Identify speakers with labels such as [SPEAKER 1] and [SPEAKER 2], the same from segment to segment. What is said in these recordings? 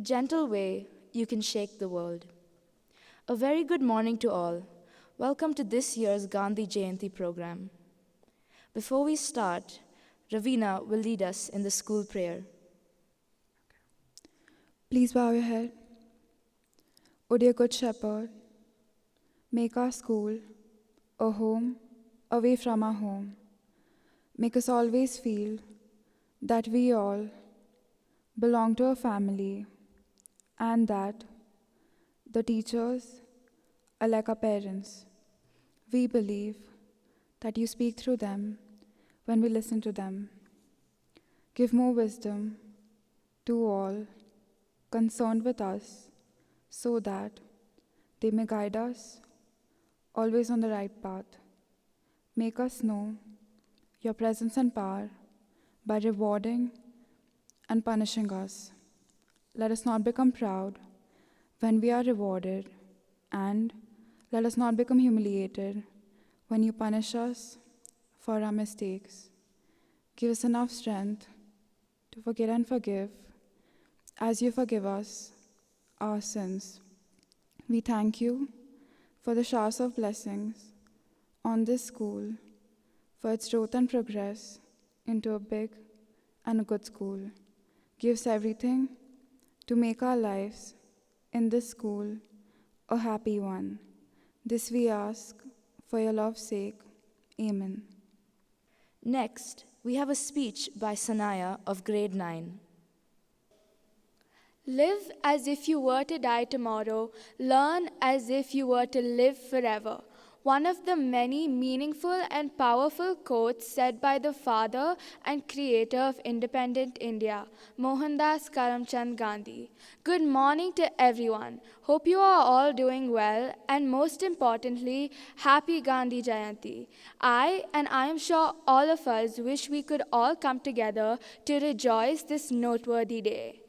[SPEAKER 1] gentle way, you can shake the world. A very good morning to all. Welcome to this year's Gandhi Jayanti program. Before we start, Ravina will lead us in the school prayer.
[SPEAKER 2] Please bow your head. O dear Good Shepherd, make our school a home away from our home. Make us always feel that we all belong to a family and that the teachers are like our parents. We believe that you speak through them when we listen to them. Give more wisdom to all concerned with us so that they may guide us always on the right path. Make us know your presence and power by rewarding and punishing us. Let us not become proud when we are rewarded, and let us not become humiliated when you punish us for our mistakes. Give us enough strength to forget and forgive as you forgive us our sins. We thank you for the showers of blessings on this school, for its growth and progress into a big and a good school. Give us everything to make our lives in this school a happy one. This we ask for your love's sake. Amen.
[SPEAKER 1] Next, we have a speech by Sanaya of grade 9.
[SPEAKER 3] Live as if you were to die tomorrow. Learn as if you were to live forever. One of the many meaningful and powerful quotes said by the father and creator of independent India, Mohandas Karamchand Gandhi. Good morning to everyone. Hope you are all doing well, and most importantly, happy Gandhi Jayanti. I am sure all of us wish we could all come together to rejoice this noteworthy day.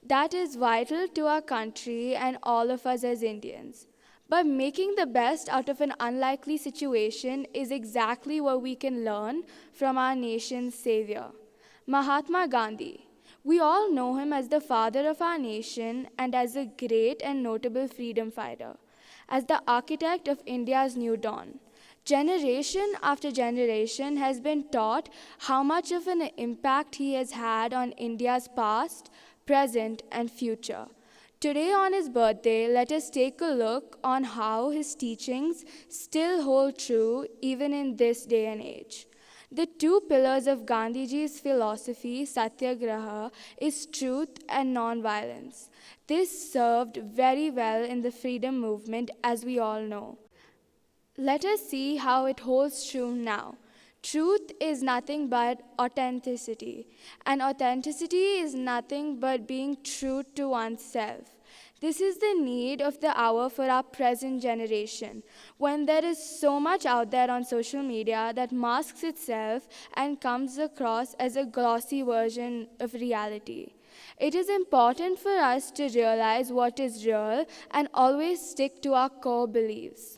[SPEAKER 3] That is vital to our country and all of us as Indians. But making the best out of an unlikely situation is exactly what we can learn from our nation's savior, Mahatma Gandhi. We all know him as the father of our nation and as a great and notable freedom fighter, as the architect of India's new dawn. Generation after generation has been taught how much of an impact he has had on India's past, present, and future. Today on his birthday, let us take a look on how his teachings still hold true even in this day and age. The two pillars of Gandhiji's philosophy, Satyagraha, is truth and non-violence. This served very well in the freedom movement, as we all know. Let us see how it holds true now. Truth is nothing but authenticity, and authenticity is nothing but being true to oneself. This is the need of the hour for our present generation, when there is so much out there on social media that masks itself and comes across as a glossy version of reality. It is important for us to realize what is real and always stick to our core beliefs.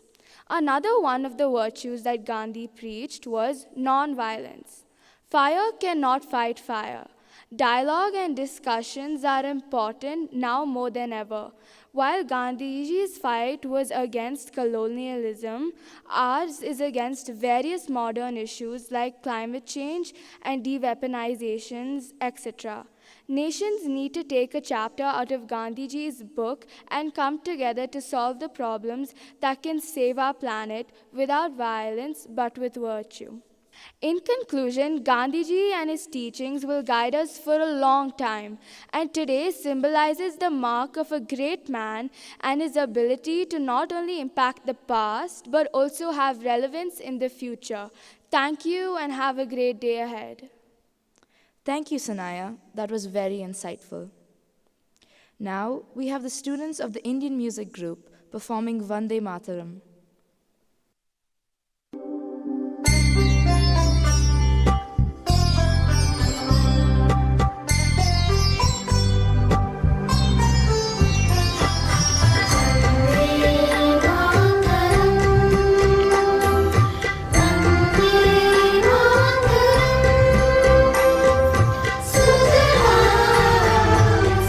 [SPEAKER 3] Another one of the virtues that Gandhi preached was non-violence. Fire cannot fight fire. Dialogue and discussions are important now more than ever. While Gandhiji's fight was against colonialism, ours is against various modern issues like climate change and de-weaponizations, etc. Nations need to take a chapter out of Gandhiji's book and come together to solve the problems that can save our planet without violence but with virtue. In conclusion, Gandhiji and his teachings will guide us for a long time, and today symbolizes the mark of a great man and his ability to not only impact the past but also have relevance in the future. Thank you and have a great day ahead.
[SPEAKER 1] Thank you, Sanaya. That was very insightful. Now, we have the students of the Indian music group performing Vande Mataram.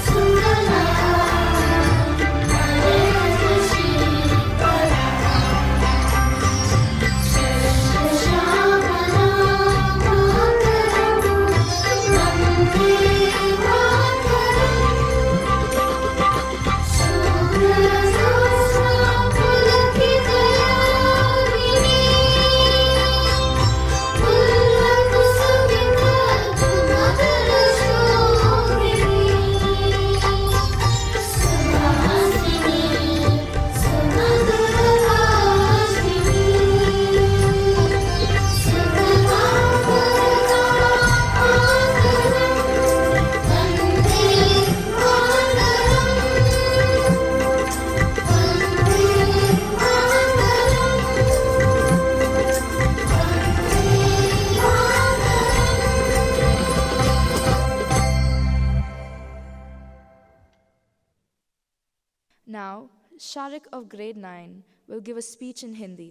[SPEAKER 4] Sudhana
[SPEAKER 1] Now, Sharik of grade 9 will give a speech in Hindi.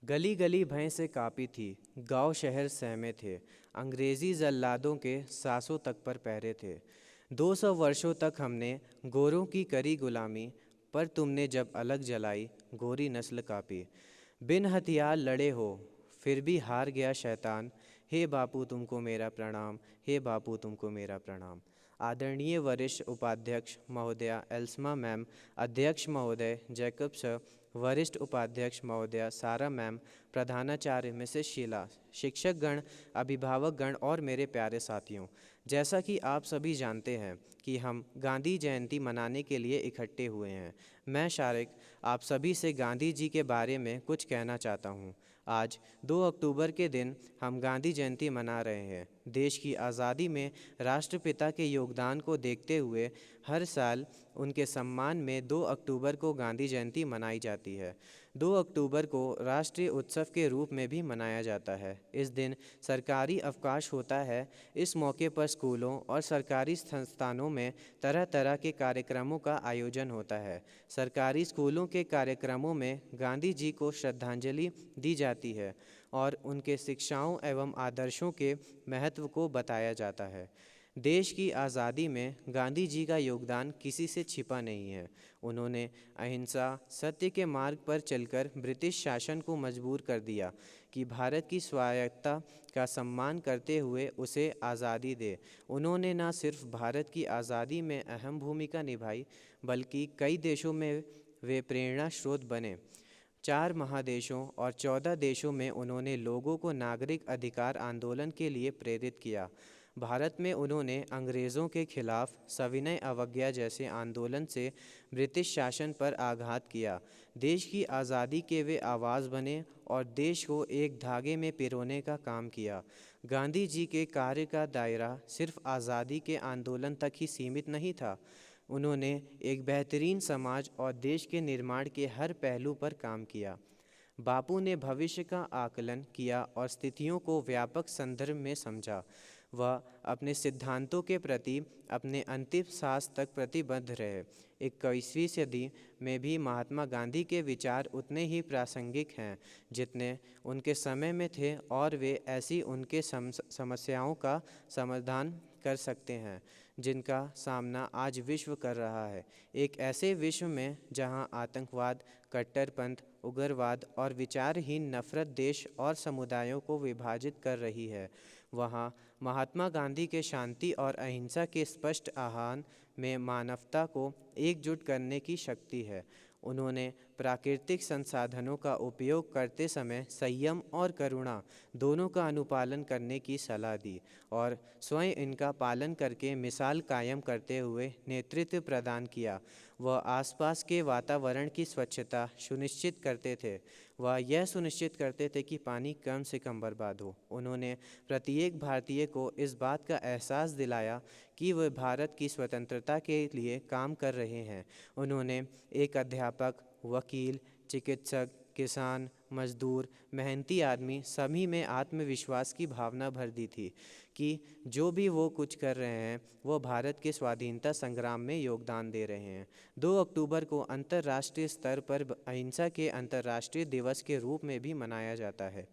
[SPEAKER 4] गली गली भैं से copy थी, गांव शहर सहमे थे, अंग्रेजी जल्लादों के सांसों तक पर पहरे थे। 200 वर्षों तक हमने गोरों की करी गुलामी, पर तुमने जब अलग जलाई गोरी नस्ल कापी। बिन हथियार लड़े हो फिर भी हार गया शैतान, हे बापू तुमको मेरा प्रणाम, हे बापू तुमको मेरा प्रणाम। आदरणीय वरिष्ठ उपाध्यक्ष महोदया एल्समा मैम, अध्यक्ष महोदय जैकब सर, वरिष्ठ उपाध्यक्ष महोदया सारा मैम, प्रधानाचार्य मिसेस शीला, शिक्षकगण, अभिभावकगण और मेरे प्यारे साथियों, जैसा कि आप सभी जानते हैं कि हम गांधी जयंती मनाने के लिए इकट्ठे हुए हैं। मैं शारिक आप सभी से गांधी जी के बारे में कुछ कहना चाहता हूँ। आज 2 अक्टूबर के दिन हम गांधी जयंती मना रहे हैं। देश की आज़ादी में राष्ट्रपिता के योगदान को देखते हुए हर साल उनके सम्मान में 2 अक्टूबर को गांधी जयंती मनाई जाती है। 2 अक्टूबर को राष्ट्रीय उत्सव के रूप में भी मनाया जाता है। इस दिन सरकारी अवकाश होता है। इस मौके पर स्कूलों और सरकारी संस्थानों में तरह तरह के कार्यक्रमों का आयोजन होता है। सरकारी स्कूलों के कार्यक्रमों में गांधी जी को श्रद्धांजलि दी जाती है और उनके शिक्षाओं एवं आदर्शों के महत्व को बताया जाता है। देश की आज़ादी में गांधी जी का योगदान किसी से छिपा नहीं है। उन्होंने अहिंसा, सत्य के मार्ग पर चलकर ब्रिटिश शासन को मजबूर कर दिया कि भारत की स्वायत्तता का सम्मान करते हुए उसे आज़ादी दे। उन्होंने न सिर्फ भारत की आज़ादी में अहम भूमिका निभाई, बल्कि कई देशों में वे प्रेरणा स्रोत बने। 4 महादेशों और 14 देशों में उन्होंने लोगों को नागरिक अधिकार आंदोलन के लिए प्रेरित किया। भारत में उन्होंने अंग्रेज़ों के खिलाफ सविनय अवज्ञा जैसे आंदोलन से ब्रिटिश शासन पर आघात किया। देश की आज़ादी के वे आवाज़ बने और देश को एक धागे में पिरोने का काम किया। गांधी जी के कार्य का दायरा सिर्फ आज़ादी के आंदोलन तक ही सीमित नहीं था। उन्होंने एक बेहतरीन समाज और देश के निर्माण के हर पहलू पर काम किया। बापू ने भविष्य का आकलन किया और स्थितियों को व्यापक संदर्भ में समझा। वह अपने सिद्धांतों के प्रति अपने अंतिम सांस तक प्रतिबद्ध रहे। 21वीं सदी में भी महात्मा गांधी के विचार उतने ही प्रासंगिक हैं जितने उनके समय में थे, और वे ऐसी उनके समस्याओं का समाधान कर सकते हैं जिनका सामना आज विश्व कर रहा है। एक ऐसे विश्व में जहां आतंकवाद, कट्टरपंथ, उग्रवाद और विचारहीन नफरत देश और समुदायों को विभाजित कर रही है, वहाँ महात्मा गांधी के शांति और अहिंसा के स्पष्ट आह्वान में मानवता को एकजुट करने की शक्ति है। उन्होंने प्राकृतिक संसाधनों का उपयोग करते समय संयम और करुणा दोनों का अनुपालन करने की सलाह दी और स्वयं इनका पालन करके मिसाल कायम करते हुए नेतृत्व प्रदान किया। वह आसपास के वातावरण की स्वच्छता सुनिश्चित करते थे। वह यह सुनिश्चित करते थे कि पानी कम से कम बर्बाद हो। उन्होंने प्रत्येक भारतीय को इस बात का एहसास दिलाया कि वे भारत की स्वतंत्रता के लिए काम कर रहे हैं। उन्होंने एक अध्यापक, वकील, चिकित्सक, किसान, मजदूर, मेहनती आदमी सभी में आत्मविश्वास की भावना भर दी थी कि जो भी वो कुछ कर रहे हैं वो भारत के स्वाधीनता संग्राम में योगदान दे रहे हैं। 2 अक्टूबर को अंतर्राष्ट्रीय स्तर पर अहिंसा के अंतर्राष्ट्रीय दिवस के रूप में भी मनाया जाता है।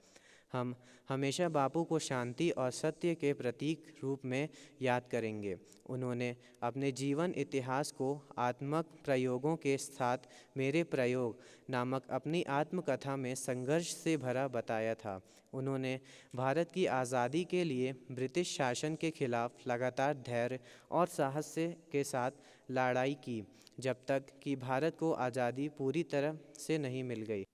[SPEAKER 4] हम हमेशा बापू को शांति और सत्य के प्रतीक रूप में याद करेंगे। उन्होंने अपने जीवन इतिहास को आत्मक प्रयोगों के साथ मेरे प्रयोग नामक अपनी आत्मकथा में संघर्ष से भरा बताया था। उन्होंने भारत की आज़ादी के लिए ब्रिटिश शासन के खिलाफ लगातार धैर्य और साहस के साथ लड़ाई की, जब तक कि भारत को आज़ादी पूरी तरह से नहीं मिल गई।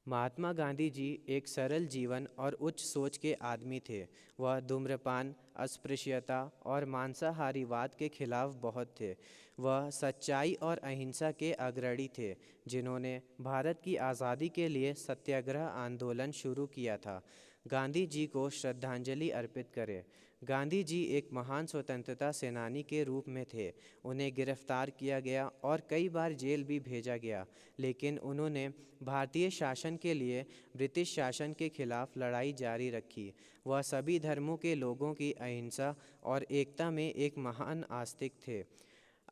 [SPEAKER 4] महात्मा गांधी जी एक सरल जीवन और उच्च सोच के आदमी थे। वह धूम्रपान, अस्पृश्यता और मांसाहारीवाद के खिलाफ बहुत थे। वह सच्चाई और अहिंसा के अग्रणी थे, जिन्होंने भारत की आज़ादी के लिए सत्याग्रह आंदोलन शुरू किया था। गांधी जी को श्रद्धांजलि अर्पित करें। गांधी जी एक महान स्वतंत्रता सेनानी के रूप में थे। उन्हें गिरफ्तार किया गया और कई बार जेल भी भेजा गया, लेकिन उन्होंने भारतीय शासन के लिए ब्रिटिश शासन के खिलाफ लड़ाई जारी रखी। वह सभी धर्मों के लोगों की अहिंसा और एकता में एक महान आस्तिक थे।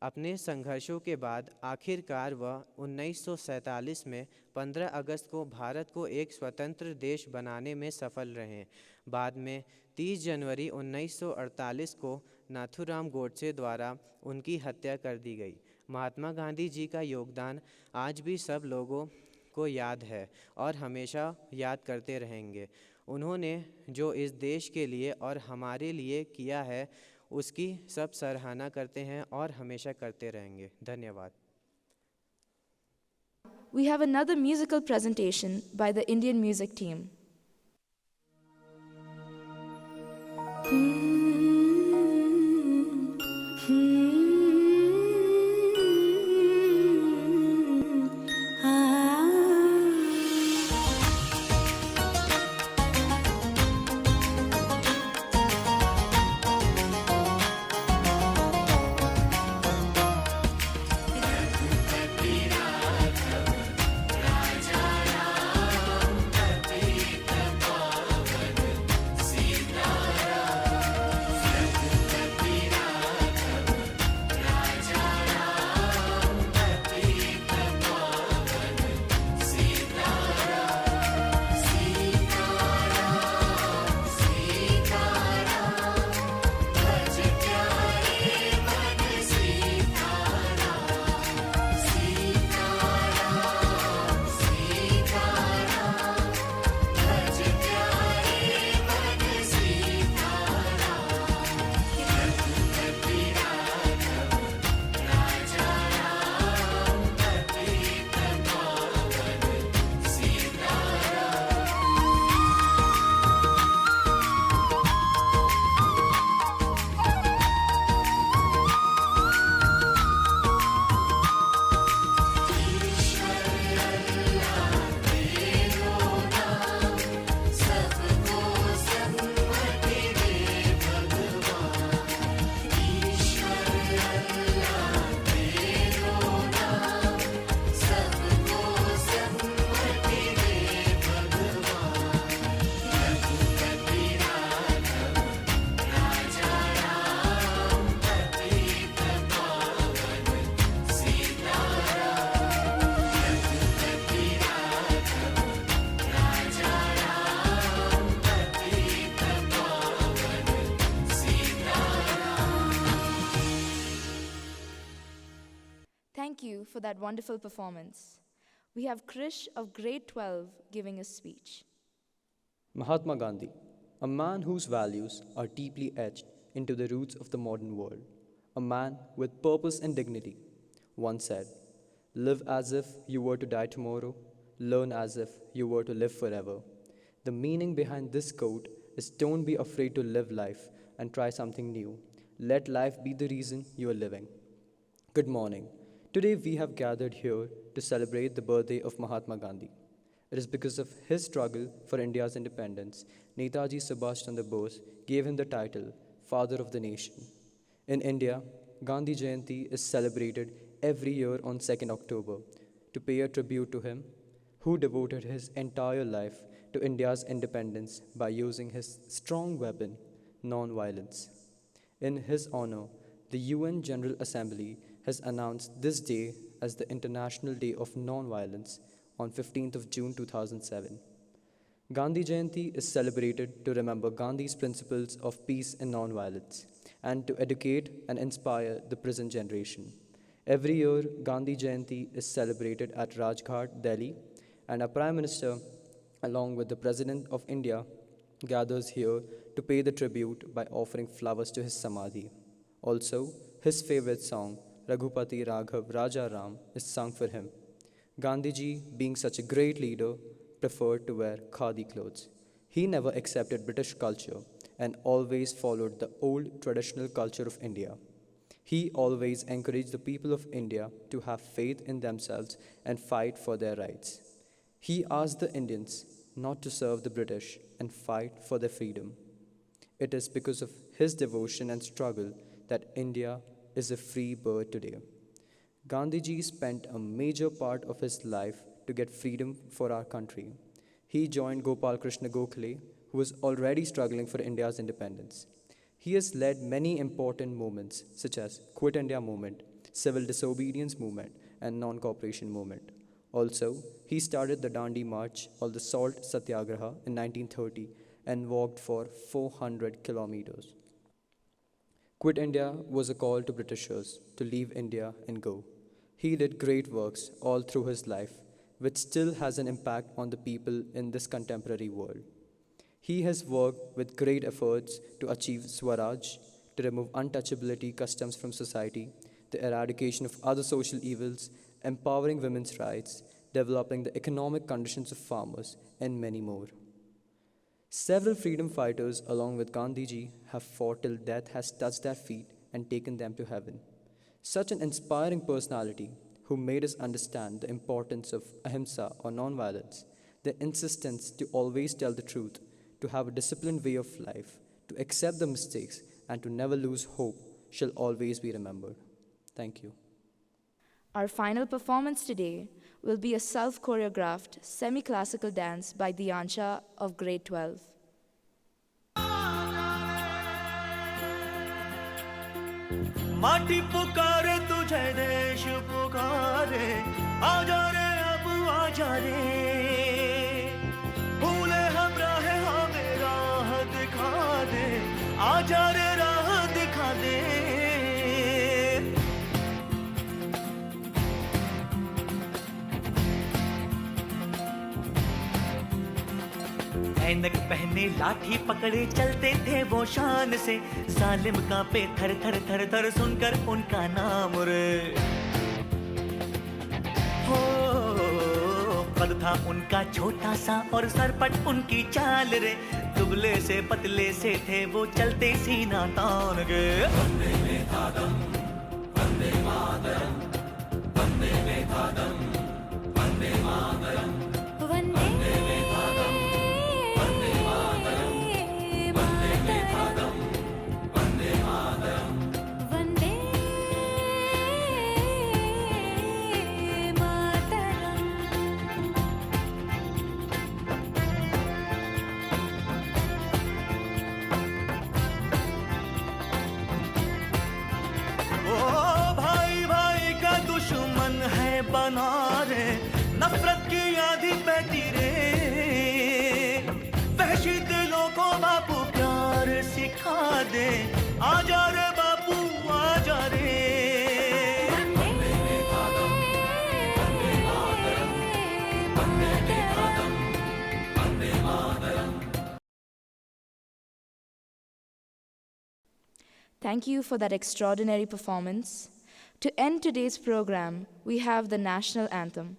[SPEAKER 4] अपने संघर्षों के बाद आखिरकार वह 1947 में 15 अगस्त को भारत को एक स्वतंत्र देश बनाने में सफल रहे। बाद में 30 जनवरी 1948 को नाथूराम गोडसे द्वारा उनकी हत्या कर दी गई। महात्मा गांधी जी का योगदान आज भी सब लोगों को याद है और हमेशा याद करते रहेंगे। उन्होंने जो इस देश के लिए और हमारे लिए किया है उसकी सब सराहना करते हैं और हमेशा करते रहेंगे। धन्यवाद।
[SPEAKER 1] We have another musical presentation by the Indian music team. Thank you for that wonderful performance. We have Krish of grade 12 giving a speech.
[SPEAKER 5] Mahatma Gandhi, a man whose values are deeply etched into the roots of the modern world, a man with purpose and dignity, once said, "Live as if you were to die tomorrow, learn as if you were to live forever." The meaning behind this quote is don't be afraid to live life and try something new. Let life be the reason you are living. Good morning. Today we have gathered here to celebrate the birthday of Mahatma Gandhi. It is because of his struggle for India's independence, Netaji Subhash Chandra Bose gave him the title Father of the Nation. In India, Gandhi Jayanti is celebrated every year on 2nd October to pay a tribute to him, who devoted his entire life to India's independence by using his strong weapon, non-violence. In his honor, the UN General Assembly has announced this day as the International Day of Non-Violence on 15th of June 2007. Gandhi Jayanti is celebrated to remember Gandhi's principles of peace and non-violence and to educate and inspire the present generation. Every year, Gandhi Jayanti is celebrated at Rajghat, Delhi, and our Prime Minister, along with the President of India, gathers here to pay the tribute by offering flowers to his samadhi. Also, his favorite song, Raghupati Raghav Raja Ram, is sung for him. Gandhiji, being such a great leader, preferred to wear khadi clothes. He never accepted British culture and always followed the old traditional culture of India. He always encouraged the people of India to have faith in themselves and fight for their rights. He asked the Indians not to serve the British and fight for their freedom. It is because of his devotion and struggle that India is a free bird today. Gandhiji spent a major part of his life to get freedom for our country. He joined Gopal Krishna Gokhale, who was already struggling for India's independence. He has led many important movements such as Quit India Movement, civil disobedience movement, and non-cooperation movement. Also, he started the Dandi March or the Salt Satyagraha in 1930 and walked for 400 kilometers. Quit India was a call to Britishers to leave India and go. He did great works all through his life, which still has an impact on the people in this contemporary world. He has worked with great efforts to achieve Swaraj, to remove untouchability customs from society, the eradication of other social evils, empowering women's rights, developing the economic conditions of farmers, and many more. Several freedom fighters, along with Gandhiji, have fought till death has touched their feet and taken them to heaven. Such an inspiring personality who made us understand the importance of ahimsa or nonviolence, the insistence to always tell the truth, to have a disciplined way of life, to accept the mistakes, and to never lose hope shall always be remembered. Thank you.
[SPEAKER 1] Our final performance today will be a self-choreographed semi-classical dance by Diyansha of grade 12.
[SPEAKER 6] माटी पुकारे तुझे देश पुकारे आजा रे अब आजा रे भूले हम राह हमें राह दिखा दे आजा रे राह दिखा दे ऐनक पहने लाठी पकड़े चलते थे वो शान से सालिम कांपे थर थर थर थर सुनकर उनका नाम रे हो कद था उनका छोटा सा और सरपट उनकी चाल रे दुबले से पतले से थे वो चलते सीना तान गे वंदे में था दम वंदे मातरम वंदे में था दम वंदे मातरम बना रे नफरत की आधी बहती रे वहशी दिलों को बापू प्यार सिखा दे आजा रे बापू आजा रे वंदे में था दम वंदे मातरम वंदे में था दम Vande Mataram
[SPEAKER 1] Thank you for that extraordinary performance. To end today's program, we have the national anthem.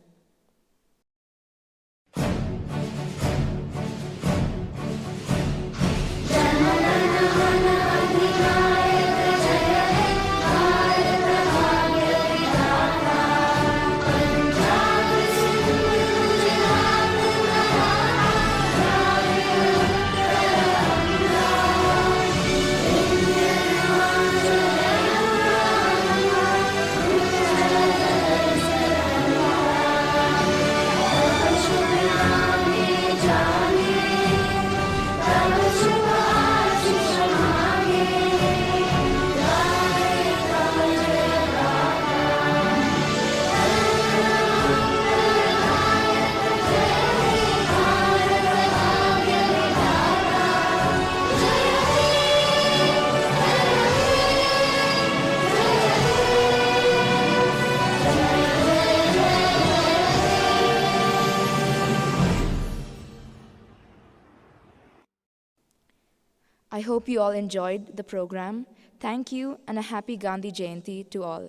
[SPEAKER 1] I hope you all enjoyed the program. Thank you and a happy Gandhi Jayanti to all.